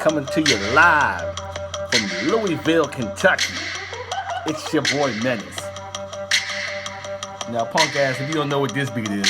coming to you live from Louisville, Kentucky. It's your boy Menace. Now, punk ass, if you don't know what this beat is,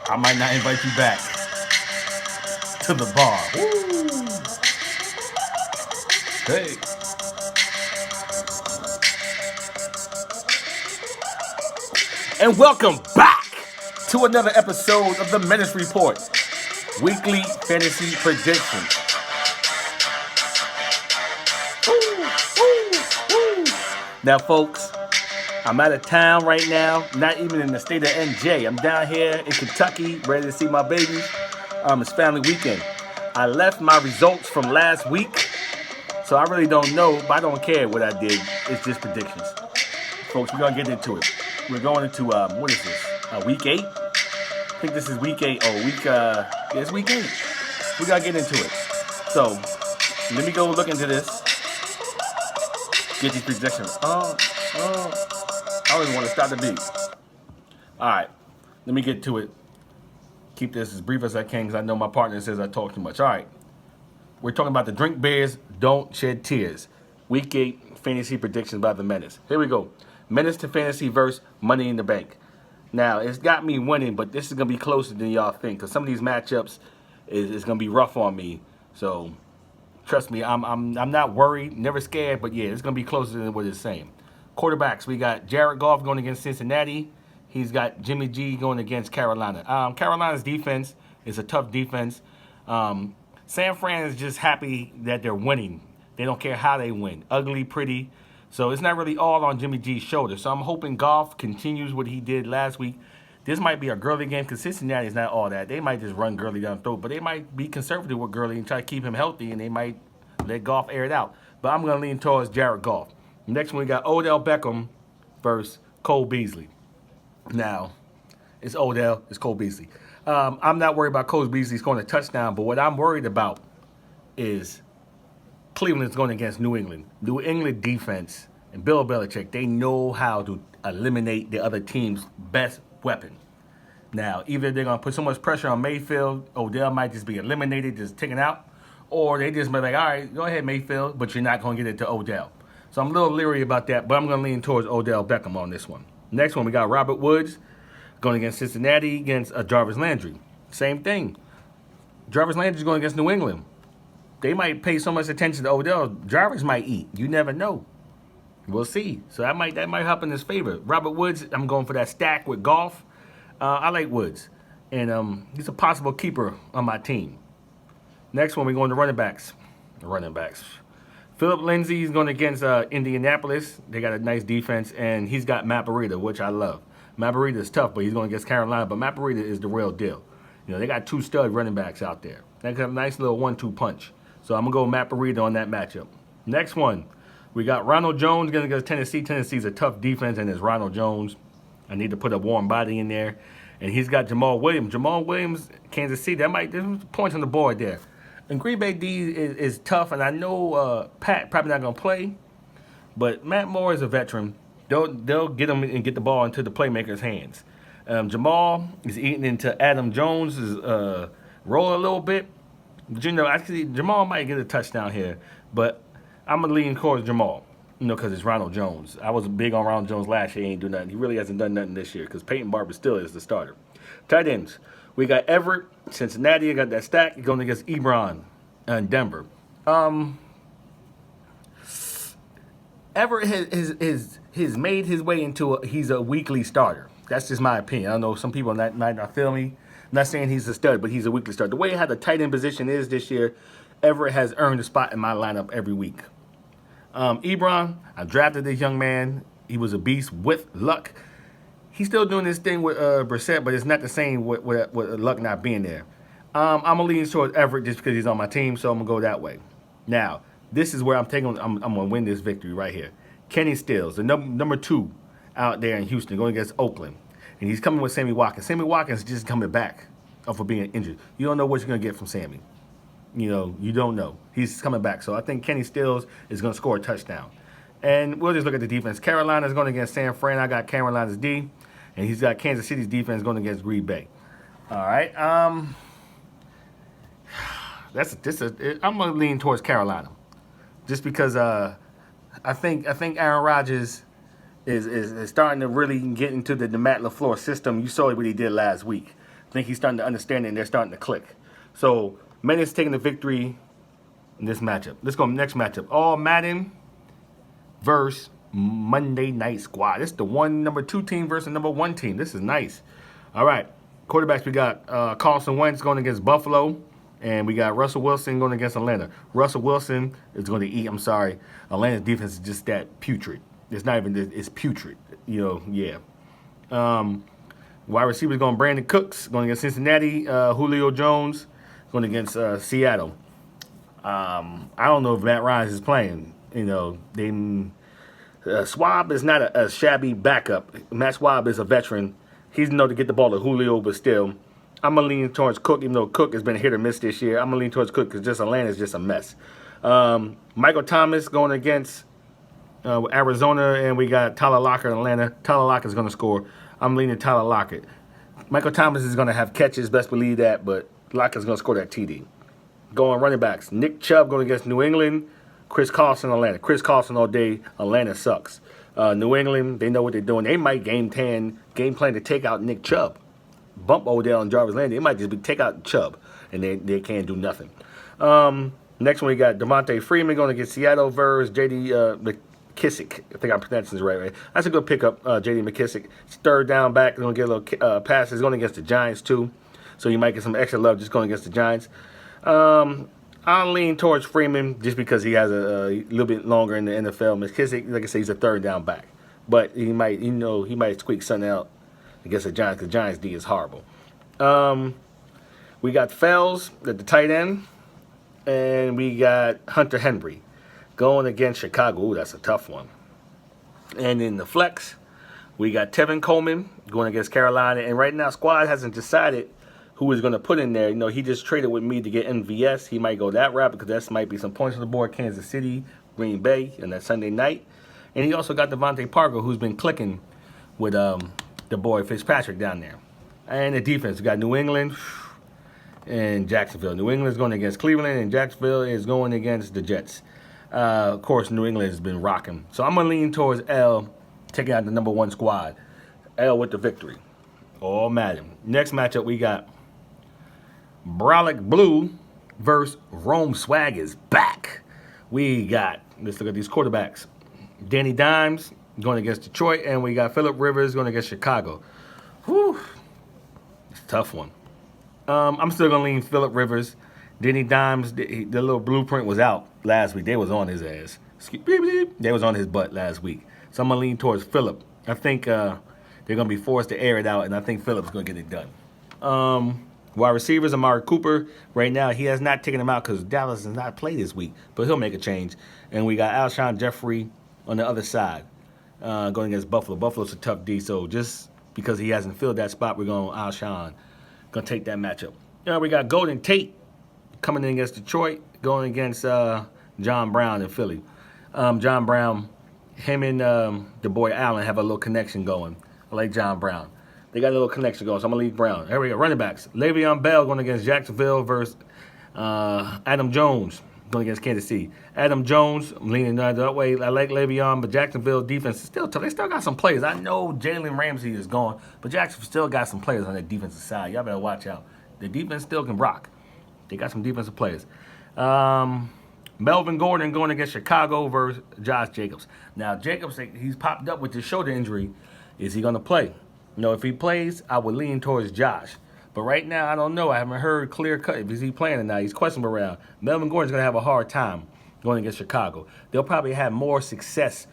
I might not invite you back to the bar. Woo! Hey. And welcome back to another episode of the Menace Report, weekly fantasy predictions. Now, folks, I'm out of town right now, not even in the state of NJ. I'm down here in Kentucky, ready to see my baby. It's family weekend. I left my results from last week, so I really don't know, but I don't care what I did. It's just predictions. Folks, we're going to get into it. We're going into, what is this, week 8? I think this is week 8, or it's week 8. We got to get into it. So, let me go look into this. Get these predictions. I don't even want to stop the beat. All right, let me get to it. Keep this as brief as I can because I know my partner says I talk too much. All right, we're talking about the Drink Beers, Don't Shed Tears. Week 8 fantasy predictions by the Menace. Here we go. Menace to fantasy versus Money in the Bank. Now, it's got me winning, but this is going to be closer than y'all think because some of these matchups is going to be rough on me. So, trust me, I'm not worried, never scared, but yeah, it's going to be closer than what it's saying. Quarterbacks, we got Jared Goff going against Cincinnati. He's got Jimmy G going against Carolina. Carolina's defense is a tough defense. San Fran is just happy that they're winning. They don't care how they win. Ugly, pretty. So it's not really all on Jimmy G's shoulders. So I'm hoping Goff continues what he did last week. This might be a Gurley game because Cincinnati is not all that. They might just run Gurley down the throat, but they might be conservative with Gurley and try to keep him healthy, and they might let Goff air it out. But I'm going to lean towards Jared Goff. Next one, we got Odell Beckham versus Cole Beasley. Now, it's Odell, it's Cole Beasley. I'm not worried about Cole Beasley scoring a touchdown, but what I'm worried about is Cleveland's going against New England. New England defense and Bill Belichick, they know how to eliminate the other team's best weapon. Now, either they're going to put so much pressure on Mayfield, Odell might just be eliminated, just taken out, or they just be like, all right, go ahead, Mayfield, but you're not going to get it to Odell. So I'm a little leery about that, but I'm going to lean towards Odell Beckham on this one. Next one, we got Robert Woods going against Cincinnati against Jarvis Landry. Same thing. Jarvis Landry's going against New England. They might pay so much attention to Odell, Jarvis might eat. You never know. We'll see. So that might help in his favor. Robert Woods, I'm going for that stack with Goff. I like Woods. And he's a possible keeper on my team. Next one, we're going to running backs. Philip Lindsay is going against Indianapolis. They got a nice defense, and he's got Matt Breida, which I love. Matt Breida is tough, but he's going against Carolina. But Matt Breida is the real deal. You know, they got 2 stud running backs out there. They got a nice little 1-2 punch. So I'm going to go with Matt Breida on that matchup. Next one, we got Ronald Jones going against Tennessee. Tennessee's a tough defense, and it's Ronald Jones. I need to put a warm body in there. And he's got Jamal Williams. Jamal Williams, Kansas City, there's points on the board there. And Green Bay D is tough, and I know Pat probably not going to play, but Matt Moore is a veteran. They'll get him and get the ball into the playmaker's hands. Jamal is eating into Adam Jones' role a little bit. But, you know, actually, Jamal might get a touchdown here, but I'm going to lean towards Jamal, you know, because it's Ronald Jones. I was big on Ronald Jones last year. He ain't do nothing. He really hasn't done nothing this year because Peyton Barber still is the starter. Tight ends. We got Everett, Cincinnati. Got that stack. He's going against Ebron in Denver. Everett has made his way into he's a weekly starter. That's just my opinion. I don't know, some people might not feel me. I'm not saying he's a stud, but he's a weekly starter. The way how the tight end position is this year, Everett has earned a spot in my lineup every week. Ebron, I drafted this young man. He was a beast with luck. He's still doing this thing with Brissett, but it's not the same with luck not being there. I'm going to lean towards Everett just because he's on my team, so I'm going to go that way. Now, this is where I'm going to win this victory right here. Kenny Stills, the number 2 out there in Houston, going against Oakland. And he's coming with Sammy Watkins. Sammy Watkins is just coming back for being injured. You don't know what you're going to get from Sammy. You know, you don't know. He's coming back. So I think Kenny Stills is going to score a touchdown. And we'll just look at the defense. Carolina's going against San Fran. I got Carolina's D. And he's got Kansas City's defense going against Green Bay. All right. I'm gonna lean towards Carolina, just because I think Aaron Rodgers is starting to really get into the Matt LaFleur system. You saw what he did last week. I think he's starting to understand it, and they're starting to click. So Menace taking the victory in this matchup. Let's go next matchup. All Madden versus Monday Night Squad. This is the number 2 team versus the number 1 team. This is nice. All right. Quarterbacks, we got Carson Wentz going against Buffalo, and we got Russell Wilson going against Atlanta. Russell Wilson is going to eat. I'm sorry. Atlanta's defense is just that putrid. It's not even, it's putrid. Yeah. Wide receivers going Brandon Cooks going against Cincinnati. Julio Jones going against Seattle. I don't know if Matt Ryan is playing. Schwab is not a shabby backup. Matt Schwab is a veteran. He's to get the ball to Julio, but still, I'm going to lean towards Cook, even though Cook has been hit or miss this year. I'm going to lean towards Cook because just Atlanta's just a mess. Michael Thomas going against Arizona, and we got Tyler Lockett in Atlanta. Tyler Lockett's going to score. I'm leaning Tyler Lockett. Michael Thomas is going to have catches, best believe that, but Lockett's going to score that TD. Going running backs. Nick Chubb going against New England. Chris Carson, Atlanta. Chris Carson all day. Atlanta sucks. New England, they know what they're doing. They might game plan to take out Nick Chubb. Bump Odell and Jarvis Landry. They might just take out Chubb, and they can't do nothing. Next one, we got Devontae Freeman going against Seattle versus J.D. McKissick. I think I'm pronouncing this right. That's a good pickup, J.D. McKissick. It's third down back. Going to get a little passes. Going against the Giants, too. So you might get some extra love just going against the Giants. I'll lean towards Freeman just because he has a little bit longer in the NFL. McKissick, like I said, he's a third down back. But he might squeak something out against the Giants because the Giants' D is horrible. We got Fells at the tight end. And we got Hunter Henry going against Chicago. Ooh, that's a tough one. And in the flex, we got Tevin Coleman going against Carolina. And right now, squad hasn't decided who is going to put in there. He just traded with me to get MVS. He might go that route because that might be some points on the board. Kansas City, Green Bay, and that Sunday night. And he also got Devontae Parker, who's been clicking with the boy Fitzpatrick down there. And the defense, we got New England and Jacksonville. New England is going against Cleveland, and Jacksonville is going against the Jets. Of course, New England has been rocking. So I'm going to lean towards L, taking out the number 1 squad. L with the victory. All Madden. Next matchup, we got Brolic Blue versus Rome Swag is back. Let's look at these quarterbacks. Danny Dimes going against Detroit, and we got Phillip Rivers going against Chicago. Whew. It's a tough one. I'm still going to lean Phillip Rivers. Danny Dimes, the little blueprint was out last week. They was on his ass. They was on his butt last week. So I'm going to lean towards Phillip. I think they're going to be forced to air it out, and I think Phillip's going to get it done. Wide receivers, Amari Cooper. Right now, he has not taken him out because Dallas has not played this week, but he'll make a change. And we got Alshon Jeffrey on the other side going against Buffalo. Buffalo's a tough D, so just because he hasn't filled that spot, we're going Alshon. Going to take that matchup. We got Golden Tate coming in against Detroit, going against John Brown in Philly. John Brown, him and the boy Allen have a little connection going. I like John Brown. They got a little connection going, so I'm going to leave Brown. Here we go, running backs. Le'Veon Bell going against Jacksonville versus Adam Jones going against Kansas City. Adam Jones, I'm leaning that way. I like Le'Veon, but Jacksonville defense is still tough. They still got some players. I know Jalen Ramsey is gone, but Jacksonville still got some players on their defensive side. Y'all better watch out. The defense still can rock. They got some defensive players. Melvin Gordon going against Chicago versus Josh Jacobs. Now, Jacobs, he's popped up with his shoulder injury. Is he going to play? If he plays, I would lean towards Josh. But right now, I don't know. I haven't heard clear cut if he's playing or not. He's questionable around. Melvin Gordon's going to have a hard time going against Chicago. They'll probably have more success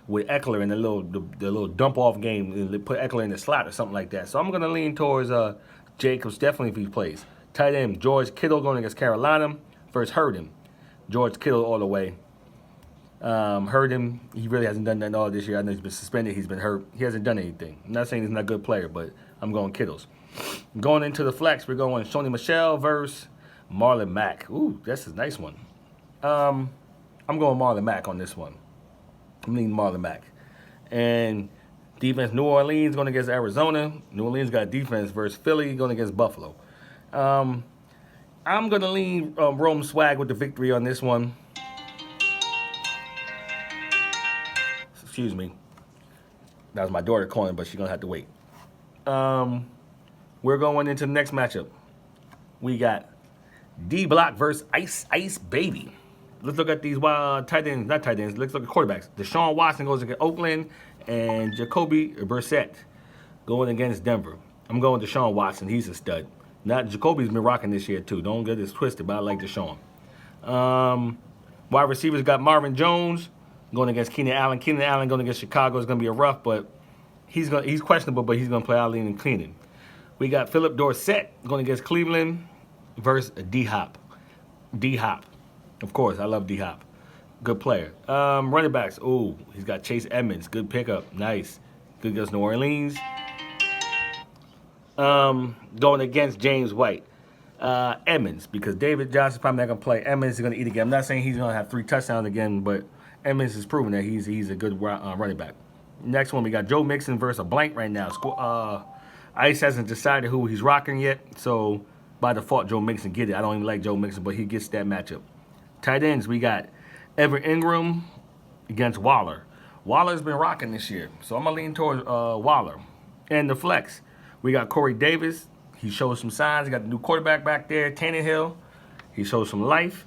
with Eckler in the little dump-off game and put Eckler in the slot or something like that. So I'm going to lean towards Jacobs, definitely if he plays. Tight end, George Kittle going against Carolina versus Hurden. George Kittle all the way. Hurden, he really hasn't done nothing all this year. I know he's been suspended. He's been hurt. He hasn't done anything. I'm not saying he's not a good player, but I'm going Kittles. Going into the flex, we're going Sony Michel versus Marlon Mack. Ooh, that's a nice one. I'm going Marlon Mack on this one. I'm leaning Marlon Mack. And defense, New Orleans going against Arizona. New Orleans got defense versus Philly going against Buffalo. I'm I'm going to lean Rome Swag with the victory on this one. Excuse me. That was my daughter calling, but she's going to have to wait. We're going into the next matchup. We got D Block versus Ice Baby. Let's look at these tight ends, not tight ends. Let's look at quarterbacks. Deshaun Watson goes against Oakland, and Jacoby Brissett going against Denver. I'm going Deshaun Watson. He's a stud. Not Jacoby's been rocking this year too. Don't get this twisted, but I like Deshaun. Wide receivers got Marvin Jones going against Keenan Allen. Keenan Allen going against Chicago is going to be a rough, but he's questionable, but he's going to play Allen and Keenan. We got Philip Dorsett going against Cleveland versus D-Hop. D-Hop. Of course, I love D-Hop. Good player. Running backs. Ooh, he's got Chase Edmonds. Good pickup. Nice. Good against New Orleans. Going against James White. Edmonds, because David Johnson's probably not going to play. Edmonds is going to eat again. I'm not saying he's going to have 3 touchdowns again, but Edmonds has proven that he's a good running back. Next one, we got Joe Mixon versus a blank right now. Ice hasn't decided who he's rocking yet, so by default, Joe Mixon get it. I don't even like Joe Mixon, but he gets that matchup. Tight ends, we got Evan Ingram against Waller. Waller's been rocking this year, so I'm going to lean towards Waller. And the flex, we got Corey Davis. He shows some signs. He got the new quarterback back there, Tannehill. He shows some life.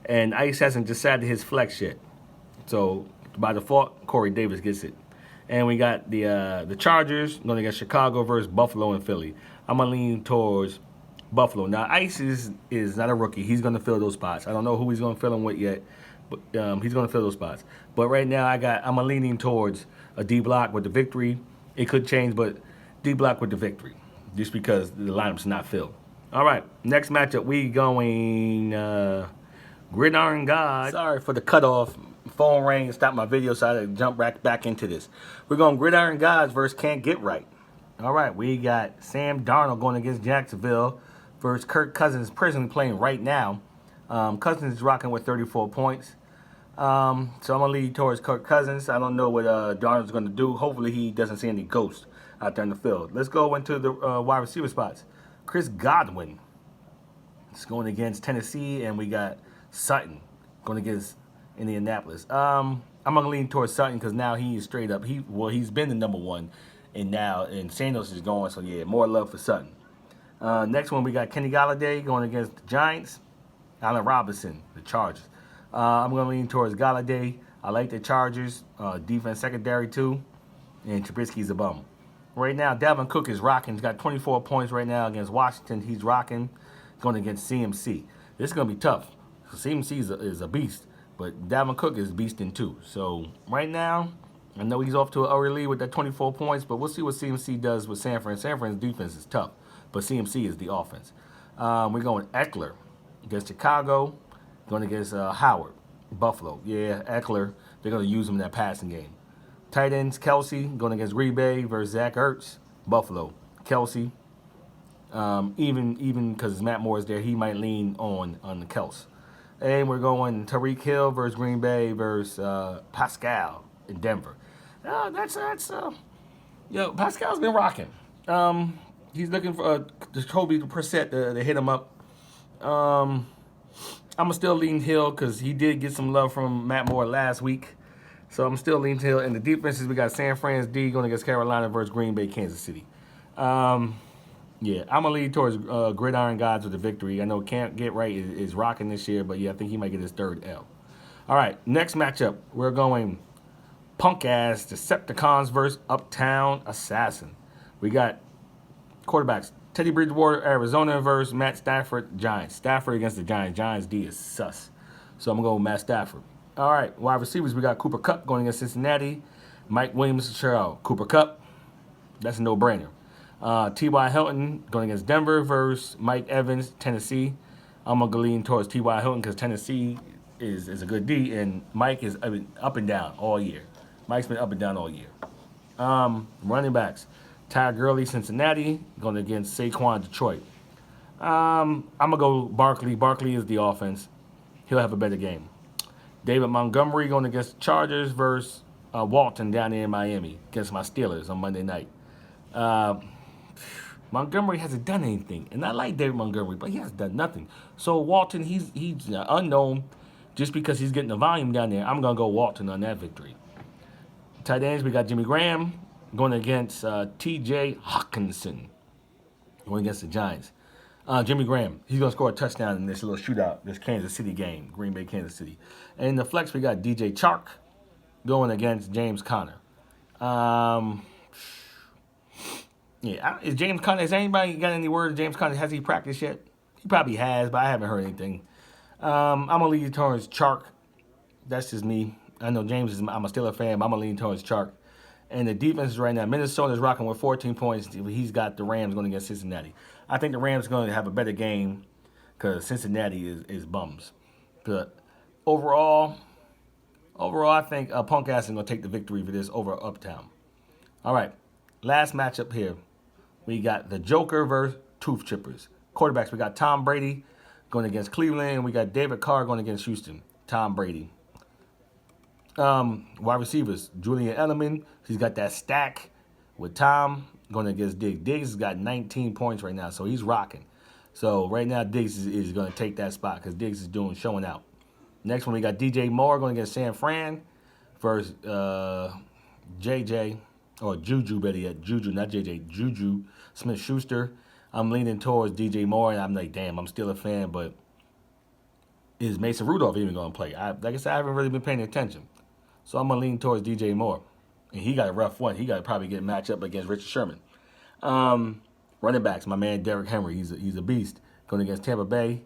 And Ice hasn't decided his flex yet. So, by default, Corey Davis gets it. And we got the Chargers going against Chicago versus Buffalo and Philly. I'm going to lean towards Buffalo. Now, Ice is not a rookie. He's going to fill those spots. I don't know who he's going to fill them with yet, but he's going to fill those spots. But right now, I'm leaning towards a D-Block with the victory. It could change, but D-Block with the victory, just because the lineup's not filled. All right, next matchup, we going Gridiron God. Sorry for the cutoff. Phone rang and stopped my video, so I had to jump back into this. We're going Gridiron Gods versus Can't Get Right. All right, we got Sam Darnold going against Jacksonville versus Kirk Cousins, presently playing right now. Cousins is rocking with 34 points. So I'm going to lead towards Kirk Cousins. I don't know what Darnold's going to do. Hopefully he doesn't see any ghosts out there in the field. Let's go into the wide receiver spots. Chris Godwin is going against Tennessee, and we got Sutton going against Indianapolis. I'm gonna lean towards Sutton because now he is straight up. He's been the number one, and Sanders is going. So yeah, more love for Sutton. Next one we got Kenny Golladay going against the Giants. Allen Robinson, the Chargers. I'm gonna lean towards Golladay. I like the Chargers defense secondary too, and Trubisky's a bum. Right now, Dalvin Cook is rocking. He's got 24 points right now against Washington. He's rocking, going against CMC. This is gonna be tough. CMC is a beast. But Dalvin Cook is beasting too. So right now, I know he's off to an early lead with that 24 points, but we'll see what CMC does with San Fran. San Fran's defense is tough, but CMC is the offense. We're going Eckler against Chicago, going against Howard, Buffalo. Yeah, Eckler, they're going to use him in that passing game. Tight ends, Kelsey, going against Green Bay versus Zach Ertz, Buffalo. Kelsey, even because Matt Moore is there, he might lean on the Kels. And we're going Tyreek Hill versus Green Bay versus Pascal in Denver. Pascal's been rocking. He's looking for Jacoby Brissett to hit him up. I'm still leaning Hill because he did get some love from Matt Moore last week. So I'm still leaning Hill. And the defenses, we got San Fran's D going against Carolina versus Green Bay, Kansas City. Yeah, I'm going to lead towards Gridiron Gods with the victory. I know Can't Get Right is rocking this year, but yeah, I think he might get his 3rd L. All right, next matchup, we're going punk-ass Decepticons versus Uptown Assassin. We got quarterbacks, Teddy Bridgewater, Arizona versus Matt Stafford, Giants. Stafford against the Giants. Giants D is sus. So I'm going to go with Matt Stafford. All right, wide receivers, we got Cooper Kupp going against Cincinnati, Mike Williams, Chicago. Cooper Kupp, that's a no-brainer. T.Y. Hilton going against Denver versus Mike Evans, Tennessee. I'm going to lean towards T.Y. Hilton because Tennessee is a good D, and Mike is up and down all year. Mike's been up and down all year. Running backs, Ty Gurley, Cincinnati, going against Saquon, Detroit. I'm going to go Barkley. Barkley is the offense. He'll have a better game. David Montgomery going against Chargers versus Walton down there in Miami against my Steelers on Monday night. Montgomery hasn't done anything. And I like David Montgomery, but he hasn't done nothing. So Walton, he's unknown. Just because he's getting the volume down there, I'm going to go Walton on that victory. Tight ends, we got Jimmy Graham going against T.J. Hawkinson, going against the Giants. Jimmy Graham, he's going to score a touchdown in this little shootout, this Kansas City game, Green Bay, Kansas City. And in the flex, we got DJ Chark going against James Conner. Is James Conner, has anybody got any word of James Conner? Has he practiced yet? He probably has, but I haven't heard anything. I'm going to lean towards Chark. That's just me. I know James I'm a Steelers fan, but I'm going to lean towards Chark. And the defense right now, Minnesota is rocking with 14 points. He's got the Rams going against Cincinnati. I think the Rams are going to have a better game because Cincinnati is bums. But overall, I think Punk Ass is going to take the victory for this over Uptown. All right, last matchup here. We got the Joker versus Tooth Chippers. Quarterbacks, we got Tom Brady going against Cleveland, and we got David Carr going against Houston. Tom Brady. Wide receivers, Julian Edelman. He's got that stack with Tom going against Diggs. Diggs has got 19 points right now, so he's rocking. So right now, Diggs is going to take that spot because Diggs is showing out. Next one, we got DJ Moore going against San Fran versus JJ, or Juju, better yet. Juju, not JJ. Juju Smith-Schuster. I'm leaning towards DJ Moore, and I'm like, damn, I'm still a fan, but is Mason Rudolph even going to play? Like I said, I haven't really been paying attention. So I'm going to lean towards DJ Moore. And he got a rough one. He got to probably get matched up against Richard Sherman. Running backs, my man Derrick Henry. He's a beast. Going against Tampa Bay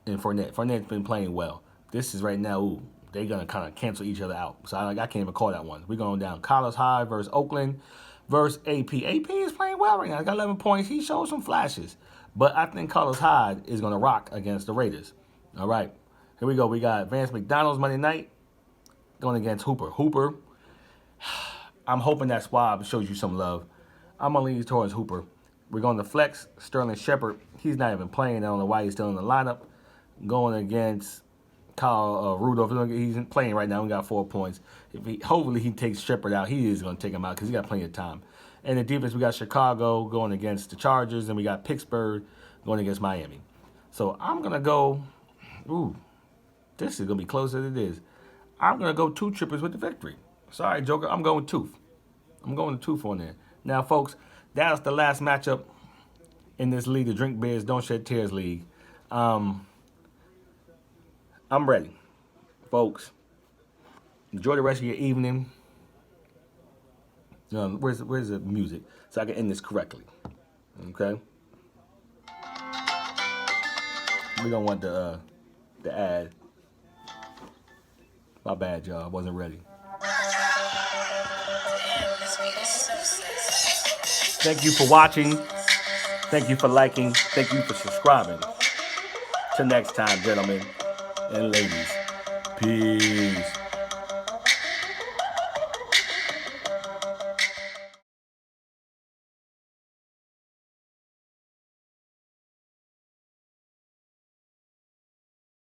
and Fournette. Fournette's been playing well. This is right now, they're going to kind of cancel each other out. So I can't even call that one. We're going down. Carlos Hyde versus Oakland versus AP. AP is playing well right now. He got 11 points. He showed some flashes. But I think Carlos Hyde is going to rock against the Raiders. All right. Here we go. We got Vance McDonald's Monday night going against Hooper. Hooper, I'm hoping that Swab shows you some love. I'm going to lean towards Hooper. We're going to flex Sterling Shepard. He's not even playing. I don't know why he's still in the lineup. Going against Kyle Rudolph. He's playing right now. We got 4 points. Hopefully he takes Shepard out. He is going to take him out because he got plenty of time. And the defense, we got Chicago going against the Chargers, and we got Pittsburgh going against Miami. So I'm going to go, this is going to be closer than it is. I'm going to go Tooth Chippers with the victory. Sorry, Joker. I'm going Tooth. I'm going to Tooth on there. Now, folks, that's the last matchup in this league, the Drink Beers, Don't Shed Tears League. I'm ready. Folks, enjoy the rest of your evening. Where's the music? So I can end this correctly. Okay? We don't want the ad. My bad, y'all. I wasn't ready. Thank you for watching. Thank you for liking. Thank you for subscribing. Till next time, gentlemen and ladies. Peace.